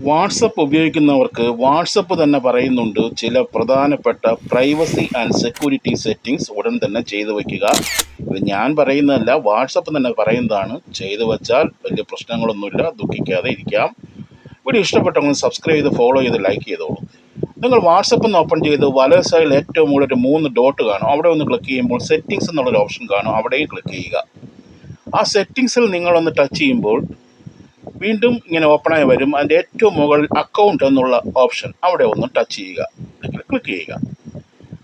WhatsApp ഉപയോഗിക്കുന്നവർക്ക് WhatsApp തന്നെ പറയുന്നുണ്ട് ചില പ്രധാനപ്പെട്ട പ്രൈവസി ആൻഡ് സെക്യൂരിറ്റി സെറ്റിങ്സ് ഉടൻ തന്നെ ചെയ്തു വയ്ക്കുക. ഇത് ഞാൻ പറയുന്നതല്ല, വാട്സപ്പ് തന്നെ പറയുന്നതാണ്. ചെയ്തു വച്ചാൽ വലിയ പ്രശ്നങ്ങളൊന്നുമില്ല, ദുഃഖിക്കാതെ ഇരിക്കാം. വീഡിയോ ഇഷ്ടപ്പെട്ടെങ്കിൽ സബ്സ്ക്രൈബ് ചെയ്ത് ഫോളോ ചെയ്ത് ലൈക്ക് ചെയ്തോളൂ. നിങ്ങൾ വാട്സപ്പ് ഒന്ന് ഓപ്പൺ ചെയ്ത് വലത് സൈഡിൽ ഏറ്റവും മുകളിൽ ഒരു 3 ഡോട്ട് കാണും. അവിടെ ഒന്ന് ക്ലിക്ക് ചെയ്യുമ്പോൾ സെറ്റിങ്സ് എന്നുള്ളൊരു ഓപ്ഷൻ കാണും. അവിടെയും ക്ലിക്ക് ചെയ്യുക. ആ സെറ്റിങ്സിൽ നിങ്ങളൊന്ന് ടച്ച് ചെയ്യുമ്പോൾ വീണ്ടും ഇങ്ങനെ ഓപ്പണായി വരും. അതിൻ്റെ ഏറ്റവും മുകളിൽ അക്കൗണ്ട് എന്നുള്ള ഓപ്ഷൻ അവിടെ ഒന്ന് ടച്ച് ചെയ്യുക, ക്ലിക്ക് ചെയ്യുക.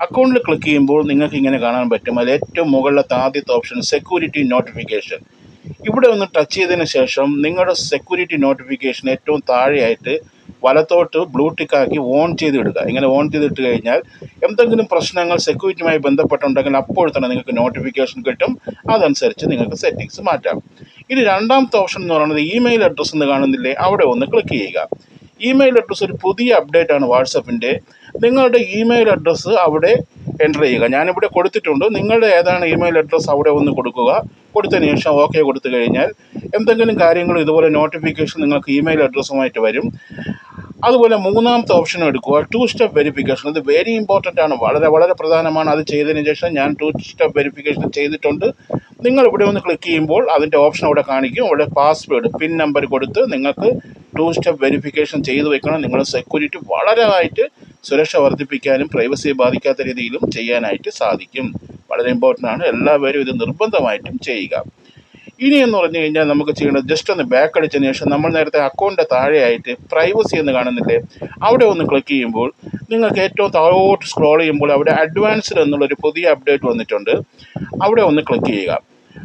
അക്കൗണ്ടിൽ ക്ലിക്ക് ചെയ്യുമ്പോൾ നിങ്ങൾക്ക് ഇങ്ങനെ കാണാൻ പറ്റും. അതിൽ ഏറ്റവും മുകളിലത്തെ ആദ്യത്തെ ഓപ്ഷൻ സെക്യൂരിറ്റി നോട്ടിഫിക്കേഷൻ. ഇവിടെ ഒന്ന് ടച്ച് ചെയ്തതിന് ശേഷം നിങ്ങളുടെ സെക്യൂരിറ്റി നോട്ടിഫിക്കേഷൻ ഏറ്റവും താഴെയായിട്ട് വലത്തോട്ട് ബ്ലൂ ടിക്കാക്കി ഓൺ ചെയ്തിടുക. ഇങ്ങനെ ഓൺ ചെയ്തിട്ട് കഴിഞ്ഞാൽ എന്തെങ്കിലും പ്രശ്നങ്ങൾ സെക്യൂരിറ്റിയുമായി ബന്ധപ്പെട്ടുണ്ടെങ്കിൽ അപ്പോൾ തന്നെ നിങ്ങൾക്ക് നോട്ടിഫിക്കേഷൻ കിട്ടും. അതനുസരിച്ച് നിങ്ങൾക്ക് സെറ്റിങ്സ് മാറ്റാം. ഇനി രണ്ടാമത്തെ ഓപ്ഷൻ എന്ന് പറയുന്നത് ഇമെയിൽ അഡ്രസ്സ് എന്ന് കാണുന്നില്ലേ, അവിടെ ഒന്ന് ക്ലിക്ക് ചെയ്യുക. ഇമെയിൽ അഡ്രസ്സ് ഒരു പുതിയ അപ്ഡേറ്റ് ആണ് വാട്സപ്പിൻ്റെ. നിങ്ങളുടെ ഇമെയിൽ അഡ്രസ്സ് അവിടെ എൻ്റർ ചെയ്യുക. ഞാനിവിടെ കൊടുത്തിട്ടുണ്ട്. നിങ്ങളുടെ ഏതാണ് ഇമെയിൽ അഡ്രസ്സ് അവിടെ ഒന്ന് കൊടുക്കുക. കൊടുത്തതിന് ശേഷം ഓക്കെ കൊടുത്തു കഴിഞ്ഞാൽ എന്തെങ്കിലും കാര്യങ്ങൾ ഇതുപോലെ നോട്ടിഫിക്കേഷൻ നിങ്ങൾക്ക് ഇമെയിൽ അഡ്രസ്സുമായിട്ട് വരും. അതുപോലെ മൂന്നാമത്തെ ഓപ്ഷനും എടുക്കുക, 2 സ്റ്റെപ്പ് വെരിഫിക്കേഷൻ. ഇത് വെരി ഇമ്പോർട്ടൻ്റ് ആണ്, വളരെ വളരെ പ്രധാനമാണ്. അത് ചെയ്തതിന് ശേഷം ഞാൻ 2 സ്റ്റെപ്പ് വെരിഫിക്കേഷൻ ചെയ്തിട്ടുണ്ട്. നിങ്ങൾ ഇവിടെ ഒന്ന് ക്ലിക്ക് ചെയ്യുമ്പോൾ അതിൻ്റെ ഓപ്ഷൻ അവിടെ കാണിക്കും. അവിടെ പാസ്വേഡ് പിൻ നമ്പർ കൊടുത്ത് നിങ്ങൾക്ക് 2 സ്റ്റെപ്പ് വെരിഫിക്കേഷൻ ചെയ്തു വെക്കണം. നിങ്ങളുടെ സെക്യൂരിറ്റി വളരെയായിട്ട് സുരക്ഷ വർദ്ധിപ്പിക്കാനും പ്രൈവസിയെ ബാധിക്കാത്ത രീതിയിലും ചെയ്യാനായിട്ട് സാധിക്കും. വളരെ ഇമ്പോർട്ടൻ്റ് ആണ്. എല്ലാവരും ഇത് നിർബന്ധമായിട്ടും ചെയ്യുക. ഇനി എന്ന് പറഞ്ഞു കഴിഞ്ഞാൽ നമുക്ക് ചെയ്യേണ്ടത് ജസ്റ്റ് ഒന്ന് ബാക്ക് അടിച്ചതിന് ശേഷം നമ്മൾ നേരത്തെ അക്കൗണ്ടിൻ്റെ താഴെയായിട്ട് പ്രൈവസി എന്ന് കാണുന്നില്ലേ, അവിടെ ഒന്ന് ക്ലിക്ക് ചെയ്യുമ്പോൾ നിങ്ങൾക്ക് ഏറ്റവും താഴോട്ട് സ്ക്രോൾ ചെയ്യുമ്പോൾ അവിടെ അഡ്വാൻസ്ഡ് എന്നുള്ളൊരു പുതിയ അപ്ഡേറ്റ് വന്നിട്ടുണ്ട്. അവിടെ ഒന്ന് ക്ലിക്ക് ചെയ്യുക.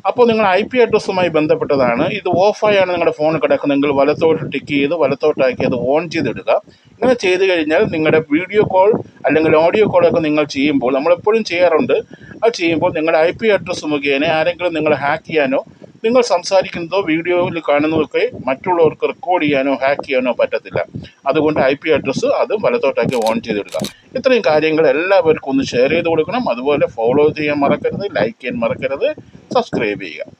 അപ്പോൾ നിങ്ങൾ IP അഡ്രസ്സുമായി ബന്ധപ്പെട്ടതാണ്. ഇത് ഓഫായാണ് നിങ്ങളുടെ ഫോൺ കിടക്കുന്നതെങ്കിൽ വലത്തോട്ട് ടിക്ക് ചെയ്ത് വലത്തോട്ടാക്കി അത് ഓൺ ചെയ്തിടുക. ഇങ്ങനെ ചെയ്ത് കഴിഞ്ഞാൽ നിങ്ങളുടെ വീഡിയോ കോൾ അല്ലെങ്കിൽ ഓഡിയോ കോളൊക്കെ നിങ്ങൾ ചെയ്യുമ്പോൾ, നമ്മളെപ്പോഴും ചെയ്യാറുണ്ട്, അത് ചെയ്യുമ്പോൾ നിങ്ങളുടെ IP അഡ്രസ്സ് മുഖേന ആരെങ്കിലും നിങ്ങളെ ഹാക്ക് ചെയ്യാനോ നിങ്ങൾ സംസാരിക്കുന്നതോ വീഡിയോയിൽ കാണുന്നതൊക്കെ മറ്റുള്ളവർക്ക് റെക്കോർഡ് ചെയ്യാനോ ഹാക്ക് ചെയ്യാനോ പറ്റത്തില്ല. അതുകൊണ്ട് IP അഡ്രസ്സ് അത് വലത്തോട്ടാക്കി ഓൺ ചെയ്തിടുക. ഇത്രയും കാര്യങ്ങൾ എല്ലാവർക്കും ഒന്ന് ഷെയർ ചെയ്ത് കൊടുക്കണം. അതുപോലെ ഫോളോ ചെയ്യാൻ മറക്കരുത്, ലൈക്ക് ചെയ്യാൻ മറക്കരുത്, സബ്സ്ക്രൈബ് ചെയ്യുക.